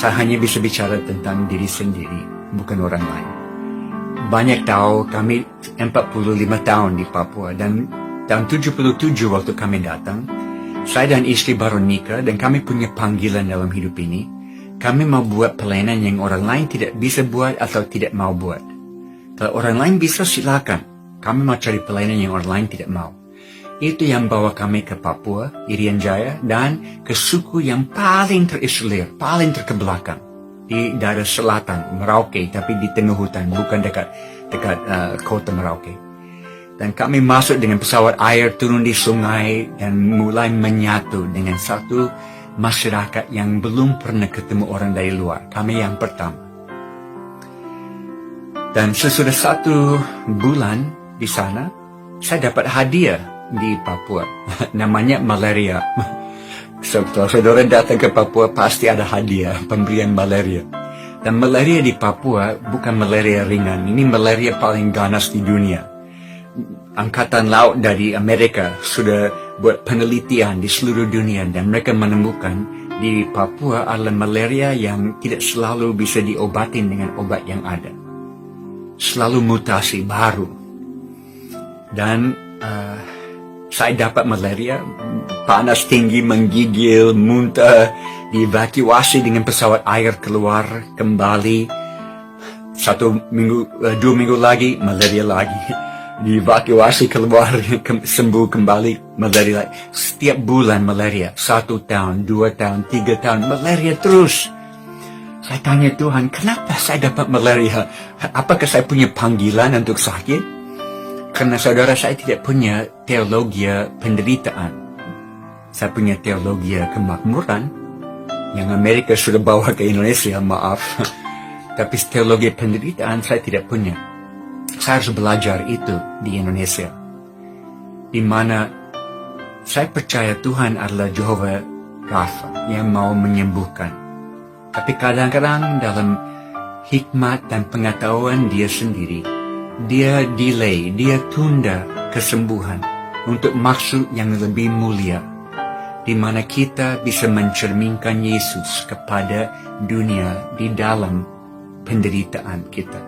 Saya hanya bisa bicara tentang diri sendiri, bukan orang lain. Banyak tahu kami 45 tahun di Papua, dan tahun 77 waktu kami datang, saya dan istri baru nikah dan kami punya panggilan dalam hidup ini. Kami mau buat pelayanan yang orang lain tidak bisa buat atau tidak mau buat. Kalau orang lain bisa, silakan. Kami mau cari pelayanan yang orang lain tidak mau. Itu yang bawa kami ke Papua, Irian Jaya, dan ke suku yang paling terisolir, paling terkebelakang. Di daerah selatan, Merauke, tapi di tengah hutan, bukan dekat kota Merauke. Dan kami masuk dengan pesawat air, turun di sungai, dan mulai menyatu dengan satu masyarakat yang belum pernah ketemu orang dari luar. Kami yang pertama. Dan sesudah 1 bulan di sana, saya dapat hadiah di Papua. Namanya malaria. Kalau saudara datang ke Papua, pasti ada hadiah, pemberian malaria. Dan malaria di Papua bukan malaria ringan. Ini malaria paling ganas di dunia. Angkatan Laut dari Amerika sudah buat penelitian di seluruh dunia, dan mereka menemukan di Papua adalah malaria yang tidak selalu bisa diobatin dengan obat yang ada. Selalu mutasi baru. Dan saya dapat malaria, panas tinggi, menggigil, muntah, dievakuasi dengan pesawat air keluar, kembali. 2 minggu lagi, malaria lagi. Dievakuasi keluar, sembuh kembali, malaria lagi. Setiap bulan malaria, 1 tahun, 2 tahun, 3 tahun, malaria terus. Saya tanya Tuhan, kenapa saya dapat malaria? Apakah saya punya panggilan untuk sakit? Karena saudara, saya tidak punya teologi penderitaan. Saya punya teologi kemakmuran yang Amerika sudah bawa ke Indonesia, maaf. Tapi teologi penderitaan saya tidak punya. Saya harus belajar itu di Indonesia. Di mana saya percaya Tuhan adalah Jehovah Rafa yang mau menyembuhkan. Tapi kadang-kadang dalam hikmat dan pengetahuan dia sendiri, dia delay, dia tunda kesembuhan untuk maksud yang lebih mulia, di mana kita bisa mencerminkan Yesus kepada dunia di dalam penderitaan kita.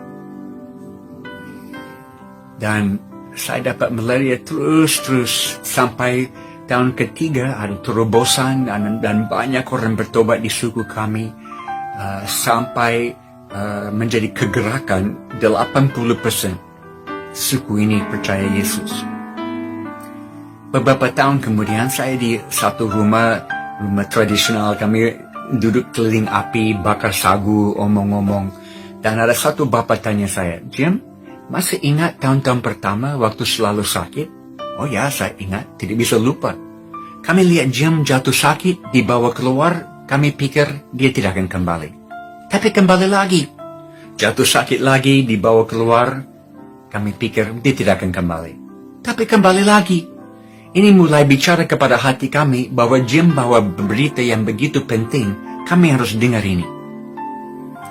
Dan saya dapat malaria terus sampai tahun ketiga ada terobosan dan banyak orang bertobat di suku kami, sampai menjadi kegerakan 80% suku ini percaya Yesus. Beberapa tahun kemudian saya di satu rumah tradisional, kami duduk keliling api, bakar sagu, omong-omong. Dan ada satu bapak tanya saya, Jim, masih ingat tahun-tahun pertama waktu selalu sakit? Oh ya, saya ingat, tidak bisa lupa. Kami lihat Jim jatuh sakit, dibawa keluar, kami pikir dia tidak akan kembali. Tapi kembali lagi. Jatuh sakit lagi, dibawa keluar, kami pikir dia tidak akan kembali. Tapi kembali lagi. Ini mulai bicara kepada hati kami bahwa Jim bawa berita yang begitu penting, kami harus dengar ini.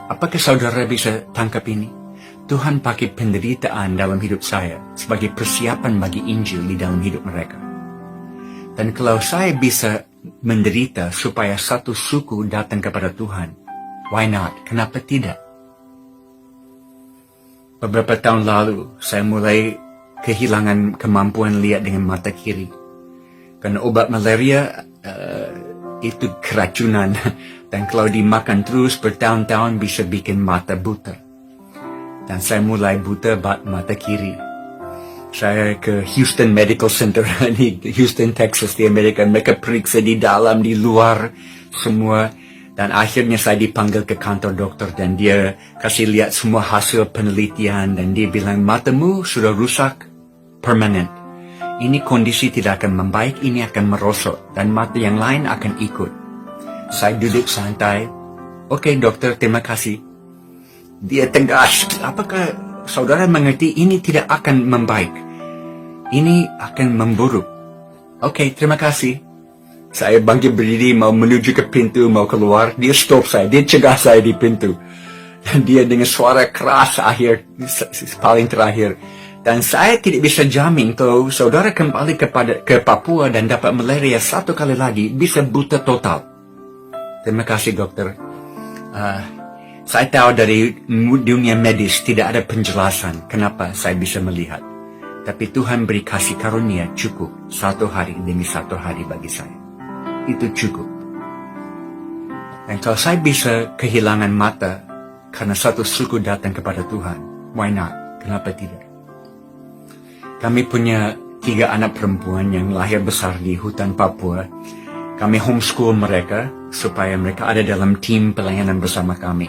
Apakah saudara bisa tangkap ini? Tuhan pakai penderitaan dalam hidup saya sebagai persiapan bagi Injil di dalam hidup mereka. Dan kalau saya bisa menderita supaya satu suku datang kepada Tuhan, why not? Kenapa tidak? Beberapa tahun lalu, saya mulai kehilangan kemampuan lihat dengan mata kiri. Karena obat malaria itu keracunan. Dan kalau dimakan terus bertahun-tahun bisa bikin mata buta. Dan saya mulai buta mata kiri. Saya ke Houston Medical Center di Houston, Texas di Amerika. Mereka periksa di dalam, di luar, semua. Dan akhirnya saya dipanggil ke kantor dokter dan dia kasih lihat semua hasil penelitian dan dia bilang matamu sudah rusak permanen. Ini kondisi tidak akan membaik, ini akan merosot dan mata yang lain akan ikut. Saya duduk santai. Oke dokter, terima kasih. Dia tegas. Apakah saudara mengerti ini tidak akan membaik? Ini akan memburuk. Oke, terima kasih. Saya bangkit berdiri, mau menuju ke pintu, mau keluar. Dia stop saya, dia cegah saya di pintu. Dan dia dengan suara keras paling terakhir. Dan saya tidak bisa jamin kalau saudara kembali ke Papua dan dapat malaria satu kali lagi, bisa buta total. Terima kasih dokter. Saya tahu dari dunia medis tidak ada penjelasan kenapa saya bisa melihat. Tapi Tuhan beri kasih karunia cukup 1 hari demi 1 hari bagi saya. Itu cukup. Dan kalau saya bisa kehilangan mata karena satu suku datang kepada Tuhan, why not? Kenapa tidak? Kami punya 3 anak perempuan yang lahir besar di hutan Papua. Kami homeschool mereka supaya mereka ada dalam tim pelayanan bersama kami.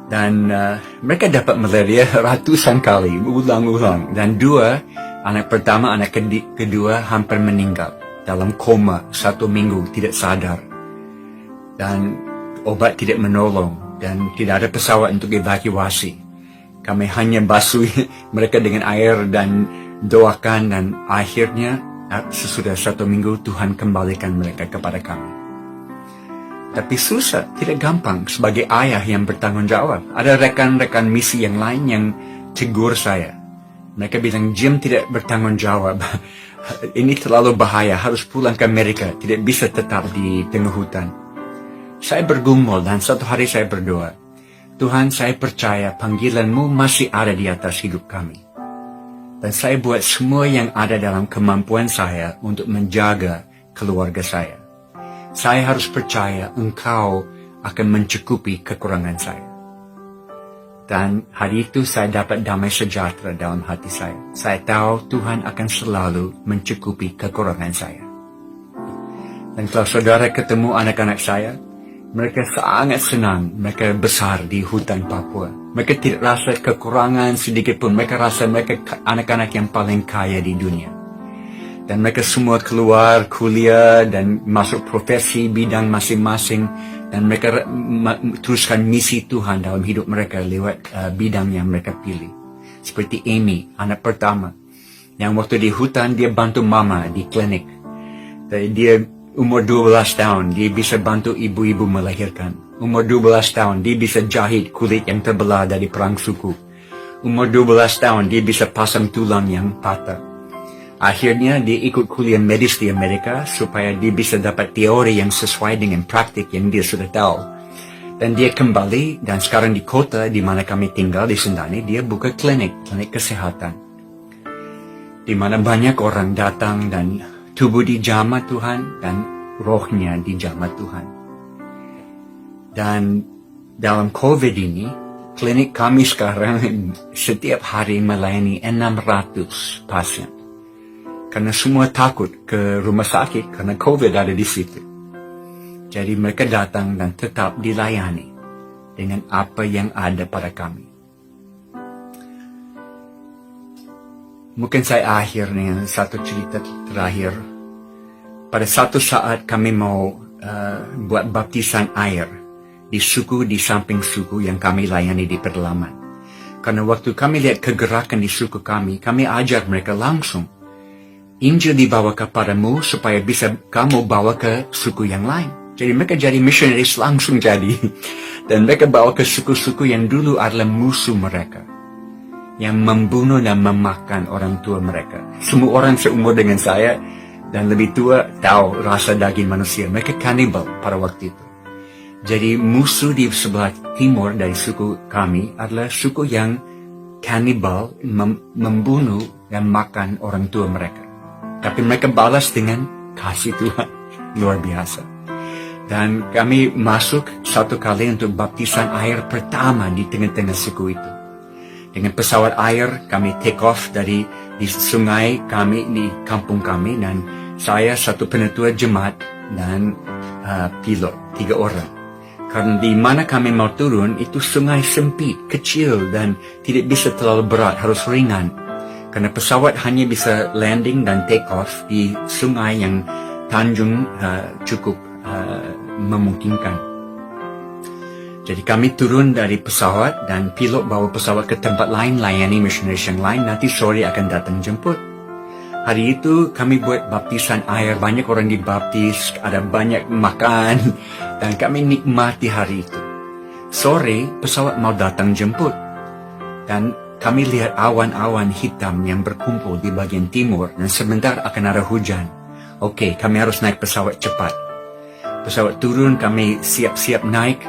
Dan mereka dapat malaria ratusan kali, ulang-ulang. Dan 2, anak pertama, anak kedua hampir meninggal. Dalam koma 1 minggu, tidak sadar. Dan obat tidak menolong. Dan tidak ada pesawat untuk evakuasi. Kami hanya basuh mereka dengan air dan doakan. Dan akhirnya, sesudah 1 minggu, Tuhan kembalikan mereka kepada kami. Tapi susah, tidak gampang sebagai ayah yang bertanggung jawab. Ada rekan-rekan misi yang lain yang tegur saya. Mereka bilang, Jim tidak bertanggung jawab. Ini terlalu bahaya, harus pulang ke Amerika. Tidak bisa tetap di tengah hutan. Saya bergumul dan satu hari saya berdoa. Tuhan, saya percaya panggilan-Mu masih ada di atas hidup kami. Dan saya buat semua yang ada dalam kemampuan saya untuk menjaga keluarga saya. Saya harus percaya Engkau akan mencukupi kekurangan saya. Dan hari itu saya dapat damai sejahtera dalam hati saya. Saya tahu Tuhan akan selalu mencukupi kekurangan saya. Dan kalau saudara ketemu anak-anak saya, mereka sangat senang. Mereka besar di hutan Papua. Mereka tidak rasa kekurangan sedikit pun. Mereka rasa mereka anak-anak yang paling kaya di dunia. Dan mereka semua keluar kuliah dan masuk profesi bidang masing-masing. Dan mereka teruskan misi Tuhan dalam hidup mereka lewat bidang yang mereka pilih. Seperti Amy, anak pertama. Yang waktu di hutan dia bantu mama di klinik. Dia umur 12 tahun, dia bisa bantu ibu-ibu melahirkan. Umur 12 tahun, dia bisa jahit kulit yang terbelah dari perang suku. Umur 12 tahun, dia bisa pasang tulang yang patah. Akhirnya dia ikut kuliah medis di Amerika supaya dia bisa dapat teori yang sesuai dengan praktik yang dia sudah tahu. Dan dia kembali dan sekarang di kota di mana kami tinggal di Sentani, dia buka klinik kesehatan. Di mana banyak orang datang dan tubuh dijamah Tuhan dan rohnya dijamah Tuhan. Dan dalam COVID ini, klinik kami sekarang setiap hari melayani 600 pasien. Karena semua takut ke rumah sakit karena COVID ada di situ. Jadi mereka datang dan tetap dilayani dengan apa yang ada pada kami. Mungkin saya akhir dengan satu cerita terakhir. Pada satu saat kami mau buat baptisan air di suku di samping suku yang kami layani di pedalaman. Karena waktu kami lihat kegerakan di suku kami ajar mereka langsung. Injil dibawa kepadamu supaya bisa kamu bawa ke suku yang lain. Jadi mereka jadi missionaries langsung jadi. Dan mereka bawa ke suku-suku yang dulu adalah musuh mereka. Yang membunuh dan memakan orang tua mereka. Semua orang seumur dengan saya dan lebih tua tahu rasa daging manusia. Mereka kanibal pada waktu itu. Jadi musuh di sebelah timur dari suku kami adalah suku yang kanibal, membunuh dan makan orang tua mereka. Tapi mereka balas dengan kasih Tuhan. Luar biasa. Dan kami masuk satu kali untuk baptisan air pertama di tengah-tengah suku itu. Dengan pesawat air kami take off dari di sungai kami, di kampung kami. Dan saya satu penetua jemaat dan pilot, 3 orang. Karena di mana kami mau turun itu sungai sempit, kecil dan tidak bisa terlalu berat, harus ringan. Karena pesawat hanya bisa landing dan take off di sungai yang tanjung cukup memungkinkan. Jadi kami turun dari pesawat dan pilot bawa pesawat ke tempat lain, layani missionaries yang lain, nanti sore akan datang jemput. Hari itu kami buat baptisan air, banyak orang dibaptis, ada banyak makan, dan kami nikmati hari itu. Sore pesawat mau datang jemput, dan kami lihat awan-awan hitam yang berkumpul di bagian timur dan sebentar akan ada hujan. Oke, kami harus naik pesawat cepat. Pesawat turun, kami siap-siap naik.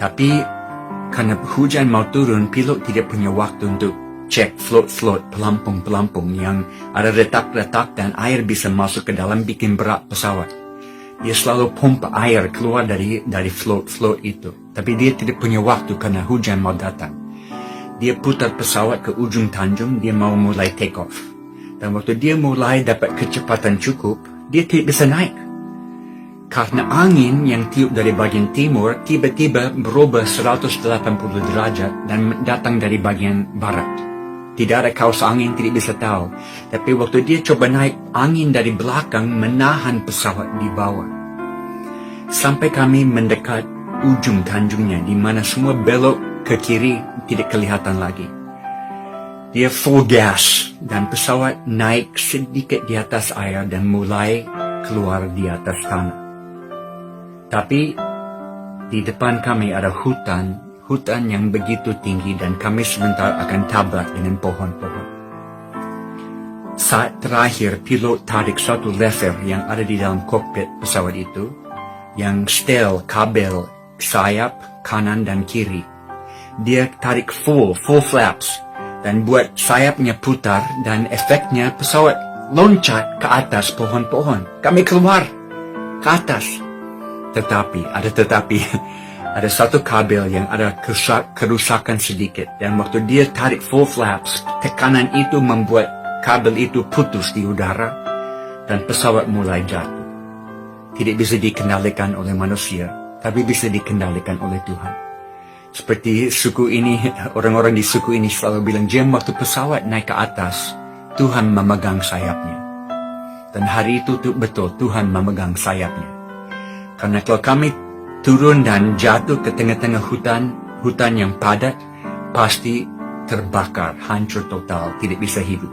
Tapi karena hujan mau turun, pilot tidak punya waktu untuk cek float-float, pelampung-pelampung yang ada retak-retak dan air bisa masuk ke dalam bikin berat pesawat. Dia selalu pompa air keluar dari float-float itu. Tapi dia tidak punya waktu karena hujan mau datang. Dia putar pesawat ke ujung tanjung, dia mau mulai take off. Dan waktu dia mulai dapat kecepatan cukup, dia tidak bisa naik. Karena angin yang tiup dari bagian timur tiba-tiba berubah 180 derajat dan datang dari bagian barat. Tidak ada kaus angin, tidak bisa tahu. Tapi waktu dia coba naik, angin dari belakang menahan pesawat di bawah. Sampai kami mendekat ujung tanjungnya, di mana semua belok ke kiri tidak kelihatan lagi. Dia full gas dan pesawat naik sedikit di atas air dan mulai keluar di atas tanah. Tapi di depan kami ada hutan yang begitu tinggi dan kami sebentar akan tabrak dengan pohon-pohon. Saat terakhir pilot tarik satu lever yang ada di dalam kokpit pesawat itu, yang setel kabel sayap kanan dan kiri. Dia tarik full flaps dan buat sayapnya putar dan efeknya pesawat loncat ke atas pohon-pohon. Kami keluar ke atas. Tetapi ada satu kabel yang ada kerusakan sedikit dan waktu dia tarik full flaps, tekanan itu membuat kabel itu putus di udara dan pesawat mulai jatuh. Tidak bisa dikendalikan oleh manusia, tapi bisa dikendalikan oleh Tuhan. Seperti suku ini, orang-orang di suku ini selalu bilang, jam waktu pesawat naik ke atas, Tuhan memegang sayapnya. Dan hari itu betul, Tuhan memegang sayapnya. Karena kalau kami turun dan jatuh ke tengah-tengah hutan yang padat, pasti terbakar, hancur total, tidak bisa hidup.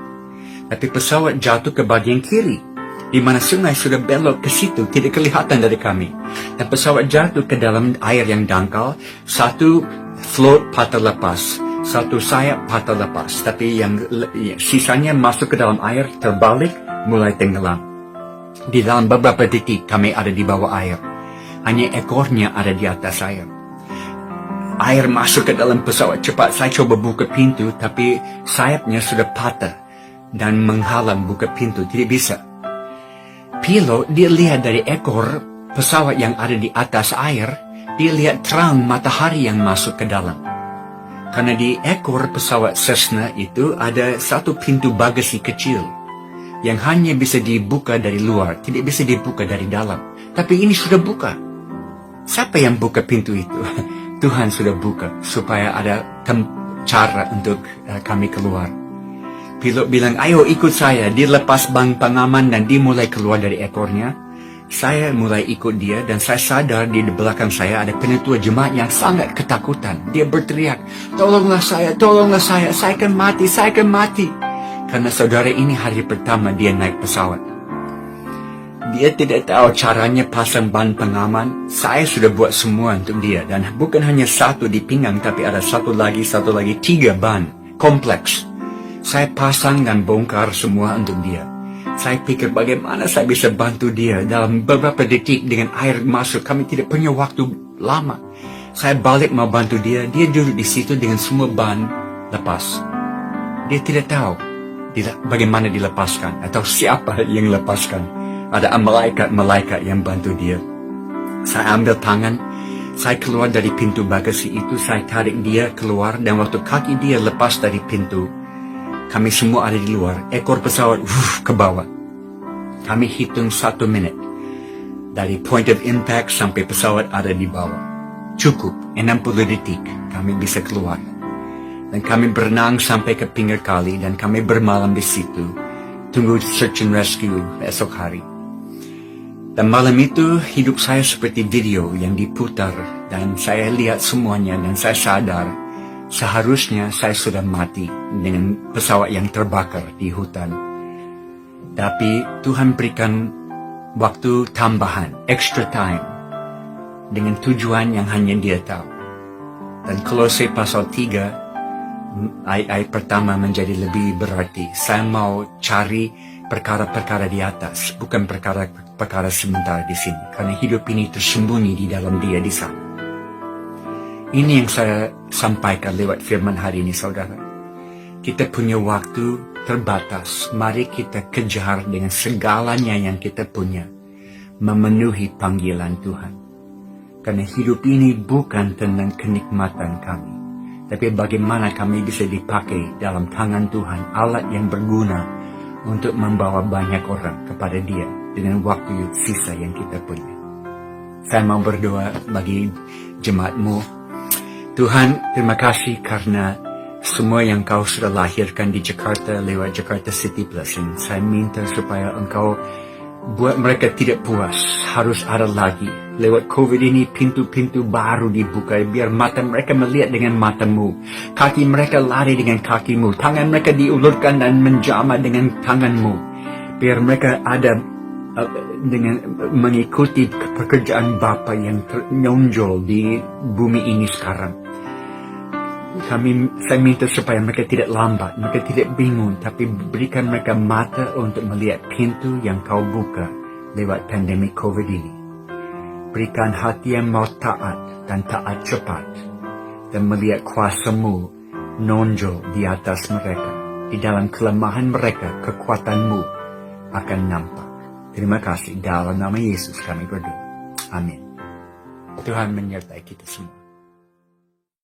Tapi pesawat jatuh ke bagian kiri, di mana sungai sudah belok ke situ, tidak kelihatan dari kami. Dan pesawat jatuh ke dalam air yang dangkal, satu float patah lepas, satu sayap patah lepas, tapi yang sisanya masuk ke dalam air, terbalik, mulai tenggelam. Di dalam beberapa detik kami ada di bawah air, hanya ekornya ada di atas air. Air masuk ke dalam pesawat cepat, saya coba buka pintu, tapi sayapnya sudah patah dan menghalang buka pintu, tidak bisa. Pilot, dia lihat dari ekor pesawat yang ada di atas air, dia lihat terang matahari yang masuk ke dalam. Karena di ekor pesawat Cessna itu ada satu pintu bagasi kecil yang hanya bisa dibuka dari luar, tidak bisa dibuka dari dalam. Tapi ini sudah buka. Siapa yang buka pintu itu? Tuhan sudah buka supaya ada cara untuk kami keluar. Pilot bilang, ayo ikut saya. Dia lepas bang pengaman dan dia mulai keluar dari ekornya. Saya mulai ikut dia dan saya sadar di belakang saya ada penetua jemaat yang sangat ketakutan. Dia berteriak, tolonglah saya, saya akan mati. Karena saudara ini hari pertama dia naik pesawat. Dia tidak tahu caranya pasang ban pengaman. Saya sudah buat semua untuk dia. Dan bukan hanya satu di pinggang, tapi ada satu lagi, 3 ban. Kompleks. Saya pasang dan bongkar semua untuk dia. Saya pikir bagaimana saya bisa bantu dia dalam beberapa detik dengan air masuk. Kami tidak punya waktu lama. Saya balik mau bantu dia. Dia duduk di situ dengan semua ban lepas. Dia tidak tahu bagaimana dilepaskan atau siapa yang lepaskan. Ada malaikat yang bantu dia. Saya ambil tangan. Saya keluar dari pintu bagasi itu. Saya tarik dia keluar dan waktu kaki dia lepas dari pintu, kami semua ada di luar. Ekor pesawat ke bawah. Kami hitung 1 menit. Dari point of impact sampai pesawat ada di bawah. Cukup 60 detik kami bisa keluar. Dan kami berenang sampai ke pinggir kali dan kami bermalam di situ. Tunggu search and rescue esok hari. Dan malam itu hidup saya seperti video yang diputar. Dan saya lihat semuanya dan saya sadar seharusnya saya sudah mati dengan pesawat yang terbakar di hutan. Tapi Tuhan berikan waktu tambahan, extra time, dengan tujuan yang hanya Dia tahu. Dan Kolose pasal 3, ayat pertama menjadi lebih berarti. Saya mau cari perkara-perkara di atas, bukan perkara perkara sementara di sini, karena hidup ini tersembunyi di dalam Dia di sana. Ini yang saya sampaikan lewat firman hari ini, saudara. Kita punya waktu terbatas. Mari kita kejar dengan segalanya yang kita punya, memenuhi panggilan Tuhan. Karena hidup ini bukan tentang kenikmatan kami, tapi bagaimana kami bisa dipakai dalam tangan Tuhan, alat yang berguna untuk membawa banyak orang kepada Dia dengan waktu sisa yang kita punya. Saya mau berdoa bagi jemaatmu. Tuhan, terima kasih karena semua yang Kau sudah lahirkan di Jakarta lewat Jakarta City Blessing. Saya minta supaya Engkau buat mereka tidak puas, harus ada lagi. Lewat COVID ini pintu-pintu baru dibuka, biar mata mereka melihat dengan matamu, kaki mereka lari dengan kakimu, tangan mereka diulurkan dan menjamah dengan tanganmu, biar mereka ada dengan mengikuti pekerjaan Bapa yang menonjol di bumi ini sekarang. Saya minta supaya mereka tidak lambat, mereka tidak bingung, tapi berikan mereka mata untuk melihat pintu yang Kau buka lewat pandemi COVID ini. Berikan hati yang mau taat dan taat cepat, dan melihat kuasa-Mu nonjol di atas mereka. Di dalam kelemahan mereka, kekuatan-Mu akan nampak. Terima kasih. Dalam nama Yesus kami berdoa. Amin. Tuhan menyertai kita semua.